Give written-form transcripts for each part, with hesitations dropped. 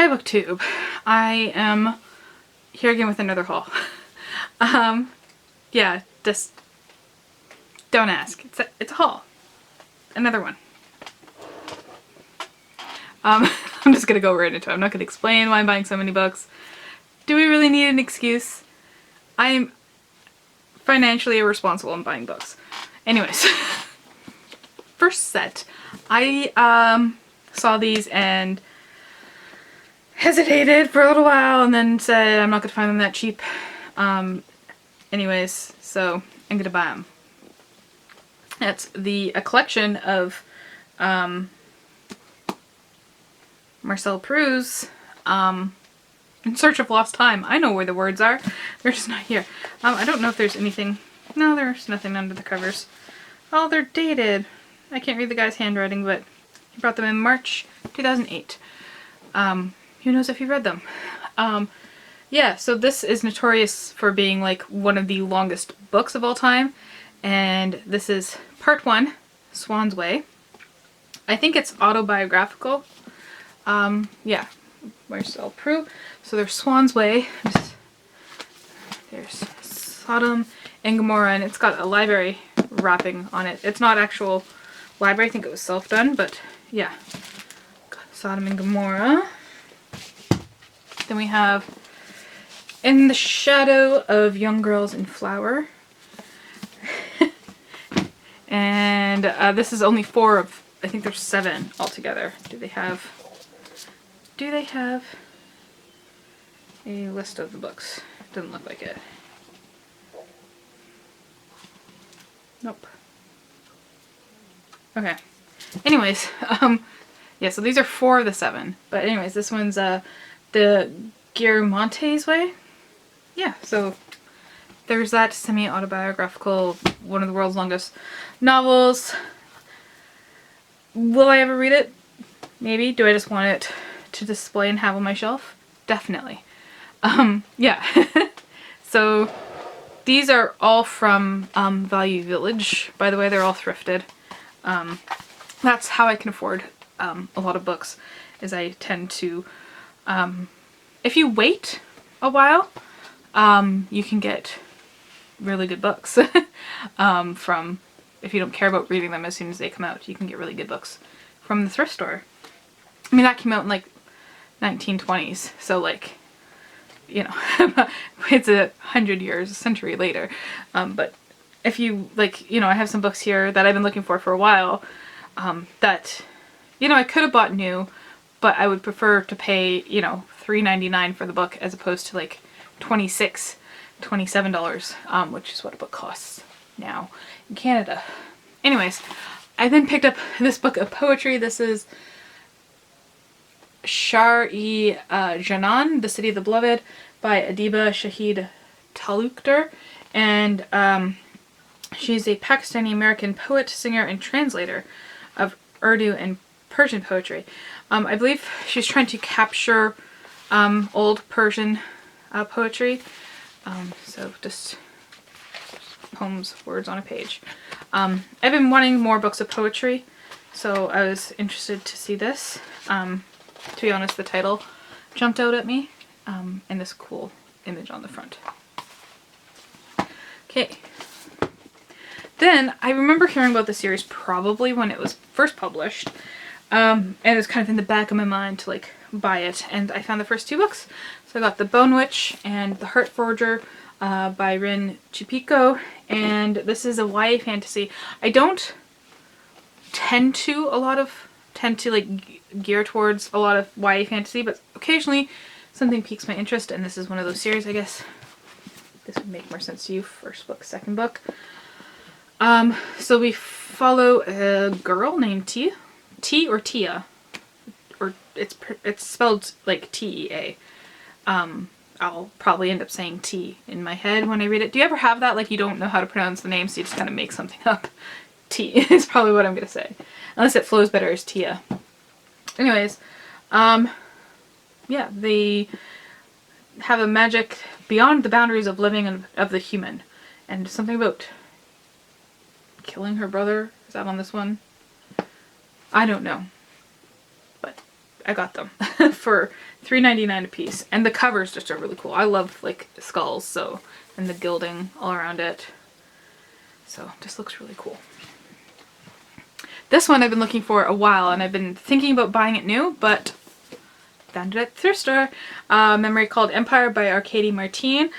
Hi Booktube. I am here again with another haul. Yeah, just don't ask. It's a haul. Another one. I'm just gonna go right into it. I'm not gonna explain why I'm buying so many books. Do we really need an excuse? I'm financially irresponsible in buying books. Anyways, first set. I saw these and hesitated for a little while and then said I'm not gonna find them that cheap. Anyways, so I'm gonna buy them. It's a collection of Marcel Proust's In Search of Lost Time. I know where the words are. They're just not here. I don't know if there's anything. No, there's nothing under the covers. Oh, they're dated. I can't read the guy's handwriting, but he brought them in March 2008. Who knows if you read them? Yeah, so this is notorious for being like one of the longest books of all time. And this is part 1, Swann's Way. I think it's autobiographical. Yeah, Marcel Proust. So there's Swann's Way. There's Sodom and Gomorrah, and it's got a library wrapping on it. It's not actual library, I think it was self-done, but yeah. Got Sodom and Gomorrah. Then we have In the Shadow of Young Girls in Flower. And this is only 4 of, I think there's 7 altogether. Do they have a list of the books? Doesn't look like it. Nope. Okay. Anyways, yeah, so these are 4 of the 7. But anyways, this one's the Guermantes Way. Yeah, so there's that semi-autobiographical, one of the world's longest novels. Will I ever read it? Maybe. Do I just want it to display and have on my shelf? Definitely. Yeah. So these are all from Value Village. By the way, they're all thrifted. That's how I can afford a lot of books, is I tend to, if you wait a while, you can get really good books from, if you don't care about reading them as soon as they come out, you can get really good books from the thrift store. I mean, that came out in like 1920s, so like, you know, it's 100 years, a century later. But if you like, you know, I have some books here that I've been looking for a while, that, you know, I could have bought new, but I would prefer to pay, you know, $3.99 for the book as opposed to like $27, which is what a book costs now in Canada. Anyways, I then picked up this book of poetry. This is Shar-e-Janan, The City of the Beloved, by Adiba Shahid Talukder. And she's a Pakistani-American poet, singer, and translator of Urdu and Persian poetry. I believe she's trying to capture old Persian poetry. So just poems, words on a page. I've been wanting more books of poetry, so I was interested to see this. To be honest, the title jumped out at me, and this cool image on the front. Okay. Then, I remember hearing about the series probably when it was first published, and it was kind of in the back of my mind to like buy it, and I found the first 2 books. So I got The Bone Witch and The Heart Forger by Rin Chupeco, and this is a YA fantasy. I don't tend to like gear towards a lot of YA fantasy, but occasionally something piques my interest, and this is one of those series. I guess this would make more sense to you. First book, second book. So we follow a girl named Tia, or Tia, or it's spelled like T-E-A. I'll probably end up saying T in my head when I read it. Do you ever have that? Like you don't know how to pronounce the name, so you just kind of make something up. T is probably what I'm gonna say. Unless it flows better as Tia. Anyways, yeah, they have a magic beyond the boundaries of living and of the human. And something about killing her brother. Is that on this one? I don't know. But I got them for $3.99 a piece. And the covers just are really cool. I love like skulls, so, and the gilding all around it. So just looks really cool. This one I've been looking for a while, and I've been thinking about buying it new, but found it at the thrift store. Memory Called Empire by Arkady Martine.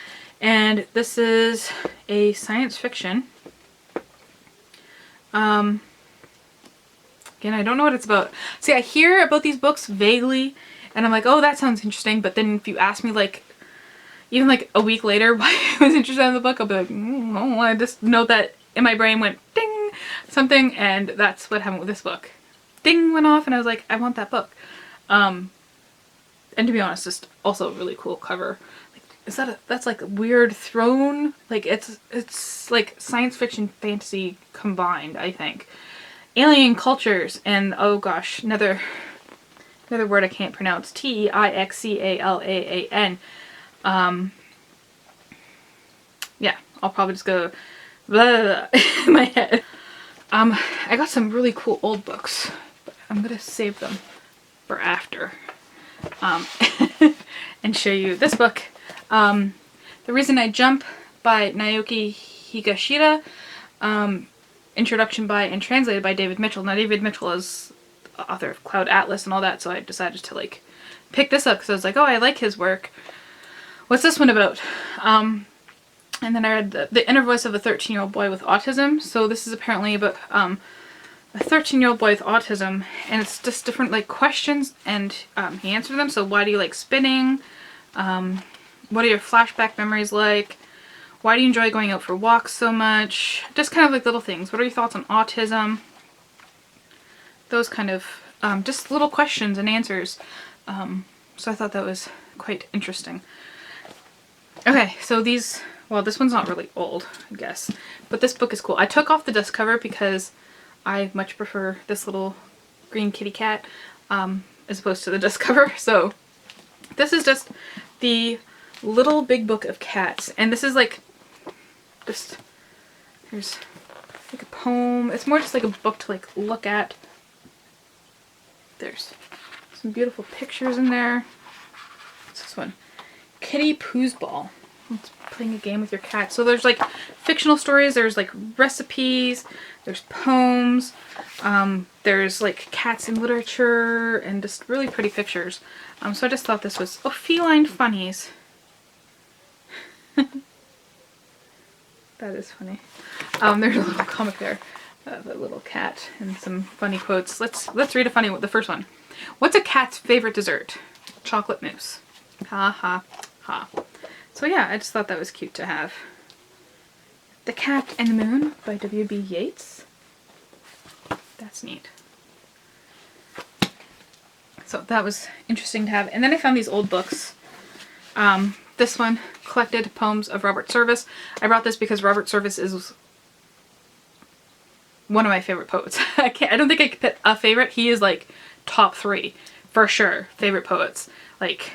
And this is a science fiction. Again, I don't know what it's about. See, I hear about these books vaguely, and I'm like, oh, that sounds interesting. But then if you ask me, like, even like a week later why I was interested in the book, I'll be like, no, I just know that in my brain went ding, something, and that's what happened with this book. Ding went off, and I was like, I want that book. And to be honest, just also a really cool cover. Like, that's like a weird throne? Like, it's like science fiction fantasy combined, I think. Alien cultures, and oh gosh, another word I can't pronounce. Teixcalaa. Yeah, I'll probably just go blah, blah, blah in my head. I got some really cool old books, but I'm gonna save them for after. And show you this book. The Reason I Jump by Naoki Higashida. Introduction by and translated by David Mitchell. Now David Mitchell is the author of Cloud Atlas and all that, so I decided to like pick this up because I was like, oh, I like his work. What's this one about? And then I read The Inner Voice of a 13-Year-Old Boy with Autism. So this is apparently about a 13-year-old boy with autism, and it's just different like questions, and he answered them. So why do you like spinning? What are your flashback memories like? Why do you enjoy going out for walks so much? Just kind of like little things. What are your thoughts on autism? Those kind of just little questions and answers. So I thought that was quite interesting. Okay, so these, well, this one's not really old, I guess, but this book is cool. I took off the dust cover because I much prefer this little green kitty cat as opposed to the dust cover. So this is just the Little Big Book of Cats, and this is like just, there's like a poem. It's more just like a book to like look at. There's some beautiful pictures in there. What's this one? Kitty Pooh's Ball. It's playing a game with your cat. So there's like fictional stories, there's like recipes, there's poems, there's like cats in literature, and just really pretty pictures. So I just thought this was, oh, feline funnies. That is funny. There's a little comic there of a little cat and some funny quotes. Let's read a funny one, the first one. What's a cat's favorite dessert? Chocolate mousse. Ha ha ha. So yeah, I just thought that was cute to have. The Cat and the Moon by W.B. Yeats. That's neat. So that was interesting to have. And then I found these old books. This one, Collected Poems of Robert Service. I brought this because Robert Service is one of my favorite poets. I don't think I could pick a favorite. He is like top 3 for sure. Favorite poets. Like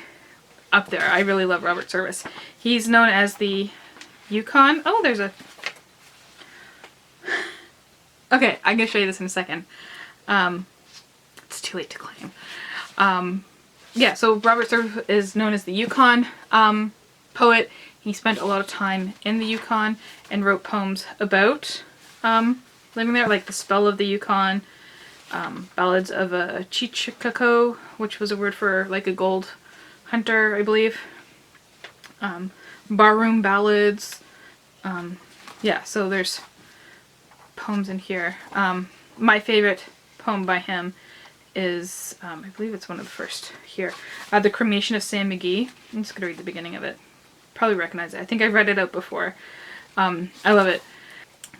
up there. I really love Robert Service. He's known as the Yukon. Oh, there's a... Okay, I'm going to show you this in a second. It's too late to claim. Yeah, so Robert Service is known as the Yukon poet. He spent a lot of time in the Yukon and wrote poems about living there, like The Spell of the Yukon, Ballads of a Chichikako, which was a word for like a gold hunter, I believe. Barroom ballads. Yeah, so there's poems in here. My favorite poem by him is, I believe it's one of the first here, The Cremation of Sam McGee. I'm just going to read the beginning of it. Probably recognize it. I think I've read it out before. I love it.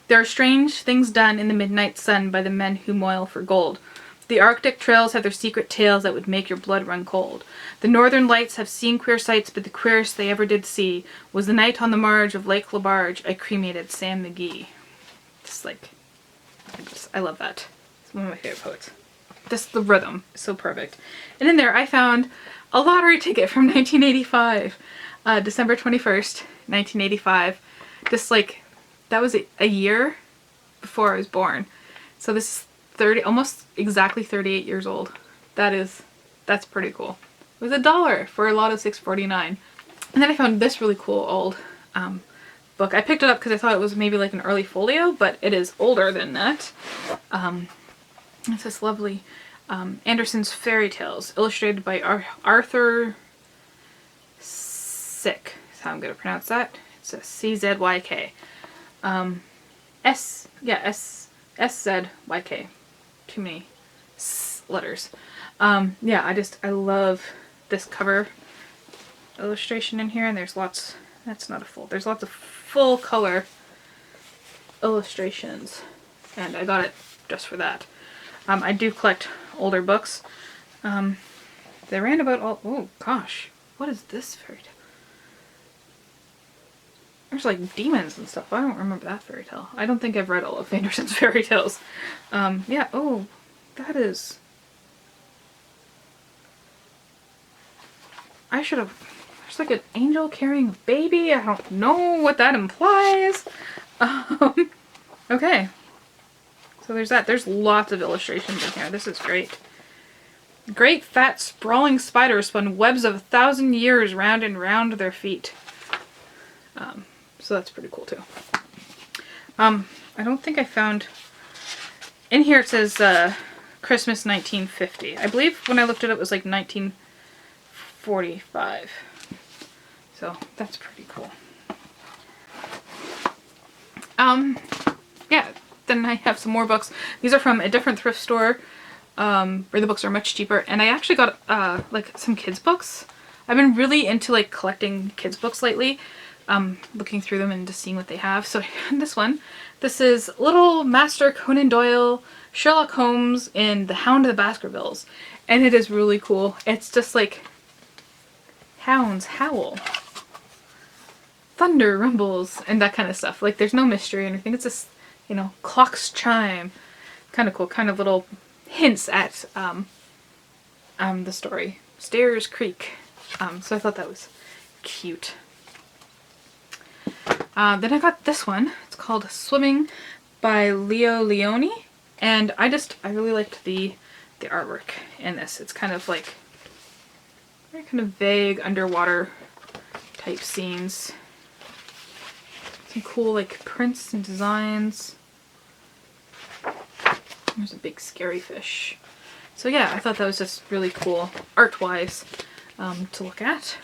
There are strange things done in the midnight sun by the men who moil for gold. The Arctic trails have their secret tales that would make your blood run cold. The northern lights have seen queer sights, but the queerest they ever did see was the night on the marge of Lake Labarge I cremated Sam McGee. Just like, I love that. It's one of my favorite poets. Just the rhythm is so perfect. And in there I found a lottery ticket from 1985. December 21st, 1985. Just like, that was a year before I was born. So this is almost exactly 38 years old. That's pretty cool. was $1 for a lot of $6.49. And then I found this really cool old book. I picked it up because I thought it was maybe like an early folio, but it is older than that. It's this lovely Andersen's Fairy Tales, illustrated by Arthur Sick. That's how I'm going to pronounce that. It's a C-Z-Y-K. S-Z-Y-K. Too many letters. Yeah, I love this cover illustration in here, and there's lots, that's not a full, there's lots of full color illustrations, and I got it just for that. I do collect older books. They ran about all, oh gosh, what is this fairy tale? There's like demons and stuff. I don't remember that fairy tale. I don't think I've read all of Andersen's fairy tales. Yeah, oh, that is, I should have, there's like an angel carrying a baby. I don't know what that implies. Okay. So there's that. There's lots of illustrations in here. This is great. Great fat sprawling spiders spun webs of 1,000 years round and round their feet. So that's pretty cool too. I don't think I found, in here it says Christmas 1950. I believe when I looked at it, it was like 1945. So that's pretty cool. Yeah, then I have some more books. These are from a different thrift store where the books are much cheaper. And I actually got like some kids books. I've been really into like collecting kids books lately. Looking through them and just seeing what they have. So this one, this is Little Master Conan Doyle, Sherlock Holmes, and The Hound of the Baskervilles. And it is really cool. It's just like hounds howl, thunder rumbles, and that kind of stuff. Like there's no mystery or anything. It's just, you know, clocks chime. Kind of cool. Kind of little hints at the story. Stairs Creek. So I thought that was cute. Then I got this one. It's called Swimming by Leo Leone. And I really liked the artwork in this. It's kind of like very kind of vague underwater type scenes. Some cool like prints and designs. There's a big scary fish. So yeah, I thought that was just really cool art-wise to look at.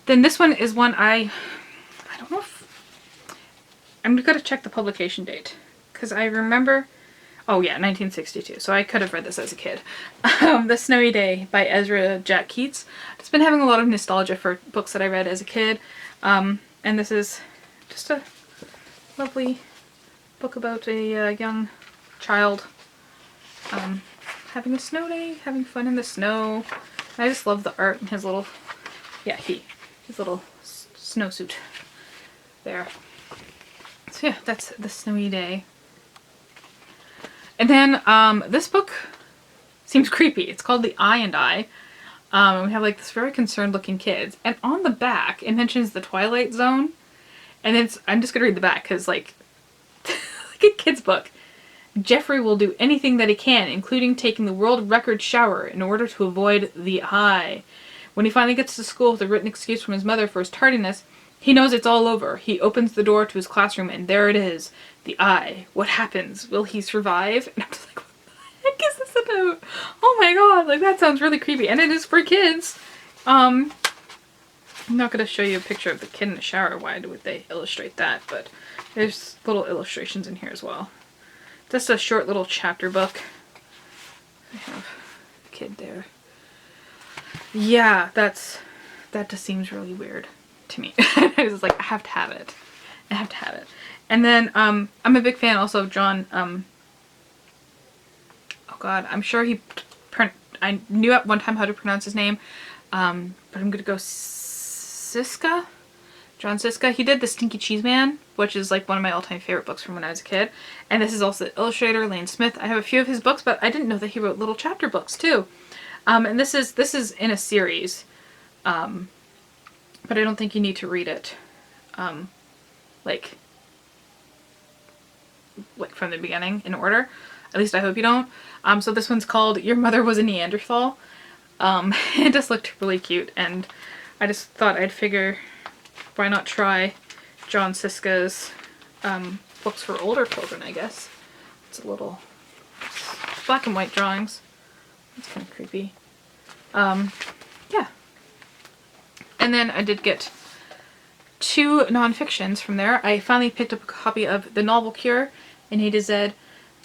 Then this one is one I don't know if, I'm gonna check the publication date because I remember, oh yeah, 1962, so I could have read this as a kid. The Snowy Day by Ezra Jack Keats. I've just been having a lot of nostalgia for books that I read as a kid, and this is just a lovely book about a young child having a snow day, having fun in the snow. I just love the art and his little, yeah, his little snowsuit there. So yeah, that's The Snowy Day. And then this book seems creepy. It's called The Eye and I. We have like this very concerned looking kids, and on the back it mentions the Twilight Zone, and I'm just gonna read the back because like like a kid's book. Jeffrey will do anything that he can, including taking the world record shower in order to avoid the eye. When he finally gets to school with a written excuse from his mother for his tardiness, he knows it's all over. He opens the door to his classroom and there it is. The eye. What happens? Will he survive? And I'm just like, what the heck is this about? Oh my god, like that sounds really creepy. And it is for kids. I'm not going to show you a picture of the kid in the shower. Why would they illustrate that? But there's little illustrations in here as well. Just a short little chapter book. I have the kid there. Yeah, that just seems really weird to me. I was like, I have to have it. I have to have it. And then I'm a big fan also of John, oh god, I'm sure I knew at one time how to pronounce his name, but I'm gonna go Siska? John Siska. He did The Stinky Cheese Man, which is like one of my all-time favorite books from when I was a kid. And this is also the illustrator, Lane Smith. I have a few of his books, but I didn't know that he wrote little chapter books too. And this is in a series, but I don't think you need to read it, like from the beginning in order. At least I hope you don't. So this one's called Your Mother Was a Neanderthal. It just looked really cute, and I just thought I'd figure why not try John Siska's books for older children, I guess. It's a little black and white drawings. It's kind of creepy. Yeah. And then I did get 2 nonfictions from there. I finally picked up a copy of The Novel Cure, An A to Z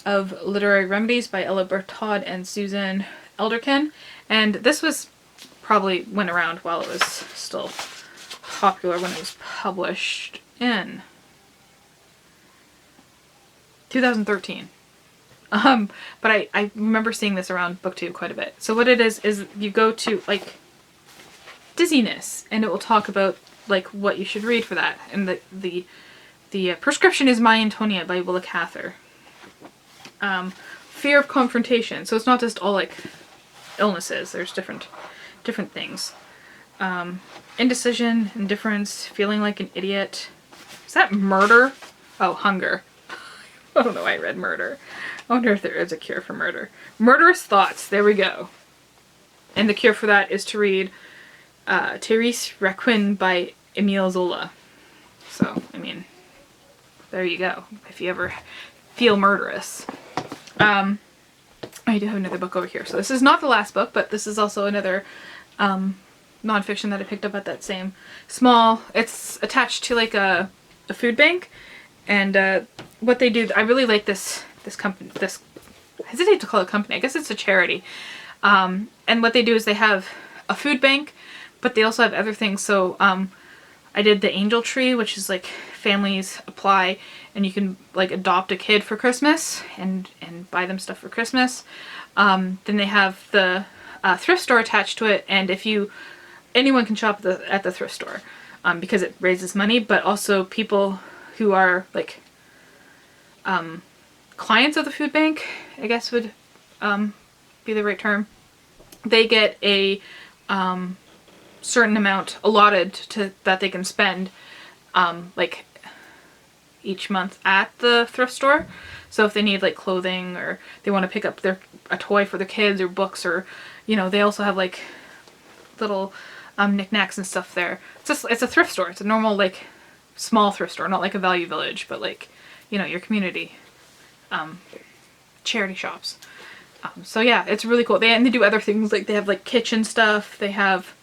of Literary Remedies by Ella Bertod and Susan Elderkin. And this was probably went around while it was still popular when it was published in 2013. But I remember seeing this around BookTube quite a bit. So what it is you go to like dizziness, and it will talk about like what you should read for that. And the prescription is My Antonia by Willa Cather. Fear of confrontation. So it's not just all like illnesses. There's different things. Indecision, indifference, feeling like an idiot. Is that murder? Oh, hunger. I don't know why I read murder. I wonder if there is a cure for murder. Murderous thoughts. There we go. And the cure for that is to read Thérèse Requin by Émile Zola. So, I mean, there you go. If you ever feel murderous. I do have another book over here. So this is not the last book, but this is also another nonfiction that I picked up at that same small. It's attached to like a food bank, and what they do, I really like this company. This, I hesitate to call it a company. I guess it's a charity. And what they do is they have a food bank, but they also have other things. So I did the Angel Tree, which is like families apply and you can like adopt a kid for Christmas and buy them stuff for Christmas. Then they have the thrift store attached to it, and anyone can shop at the thrift store because it raises money, but also people who are like clients of the food bank, I guess would be the right term. They get a certain amount allotted that they can spend like each month at the thrift store. So if they need like clothing, or they want to pick up a toy for their kids, or books, or they also have like little knickknacks and stuff there. It's a thrift store. It's a normal like small thrift store, not like a Value Village, but like your community charity shops. So yeah, it's really cool. They do other things, like they have like kitchen stuff. They have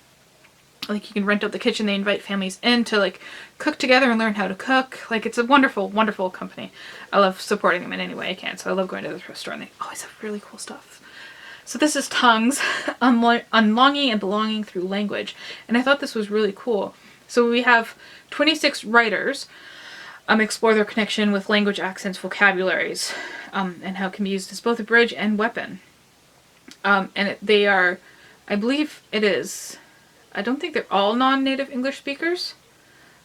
like you can rent out the kitchen. They invite families in to like cook together and learn how to cook. Like it's a wonderful, wonderful company. I love supporting them in any way I can. So I love going to the thrift store, and they always have really cool stuff. So this is Tongues, on Longing and Belonging Through Language. And I thought this was really cool. So we have 26 writers explore their connection with language, accents, vocabularies, and how it can be used as both a bridge and weapon. And they are, I believe it is, I don't think they're all non-native English speakers,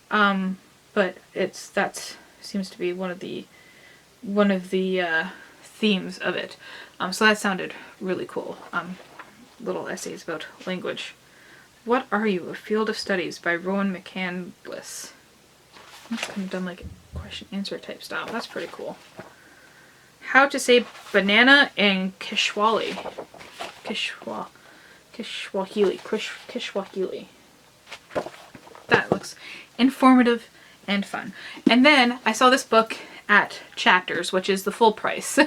but that seems to be one of the themes of it. So that sounded really cool. Little essays about language. What Are You? A Field of Studies by Rowan McCandless. That's kind of done like a question answer type style. That's pretty cool. How to Say Banana in Kishwahili. Kishwahili. That looks informative and fun. And then I saw this book at Chapters, which is the full price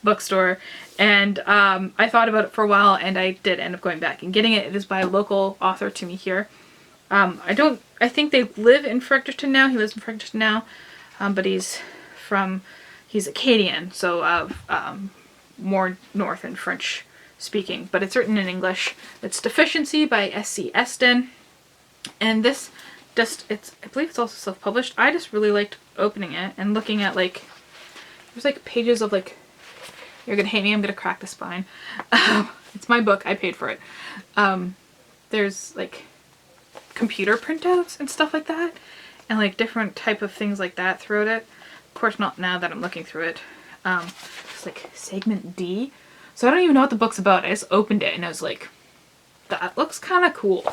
bookstore, and I thought about it for a while, and I did end up going back and getting it. It is by a local author to me here. I think they live in Fredericton now. He lives in Fredericton now, but he's Acadian, so more north and French speaking, but it's written in English. It's Deficiency by S.C. Eston, and this I believe it's also self-published. I just really liked opening it and looking at like, there's like pages of like, you're gonna hate me, I'm gonna crack the spine. It's my book, I paid for it. There's like computer printouts and stuff like that, and like different type of things like that throughout it. Of course not now that I'm looking through it. It's like segment D. So I don't even know what the book's about. I just opened it and I was like, that looks kind of cool.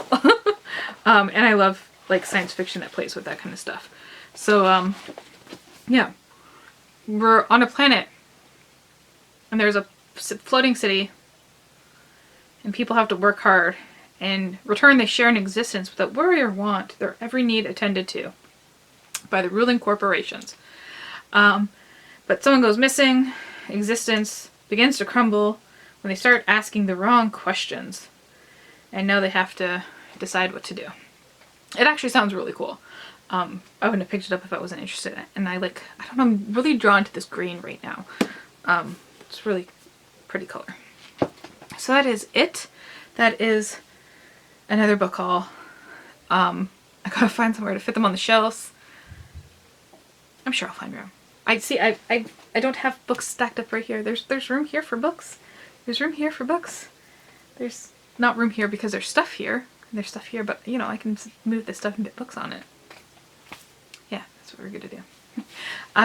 And I love like science fiction that plays with that kind of stuff. So yeah, we're on a planet and there's a floating city and people have to work hard. In return, they share an existence without worry or want, their every need attended to by the ruling corporations. But someone goes missing, existence begins to crumble when they start asking the wrong questions. And now they have to decide what to do. It actually sounds really cool. I wouldn't have picked it up if I wasn't interested in it. And I don't know, I'm really drawn to this green right now. It's really pretty color. So that is it. That is another book haul. I gotta find somewhere to fit them on the shelves. I'm sure I'll find room. I don't have books stacked up right here. There's room here for books. There's room here for books. There's not room here because there's stuff here. There's stuff here, but you know, I can move this stuff and get books on it. Yeah, that's what we're gonna do.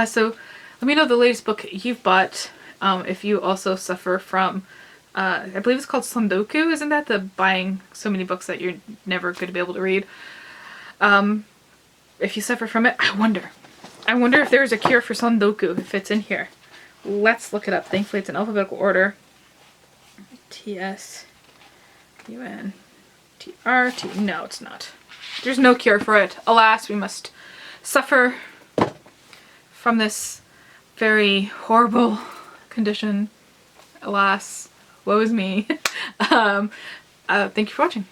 So let me know the latest book you've bought. If you also suffer from, I believe it's called Sondoku. Isn't that the buying so many books that you're never going to be able to read? If you suffer from it, I wonder if there's a cure for Sondoku, if it's in here. Let's look it up. Thankfully, it's in alphabetical order. T-S-U-N-T-R-T. No, it's not. There's no cure for it. Alas, we must suffer from this very horrible condition. Alas, woe is me. Thank you for watching.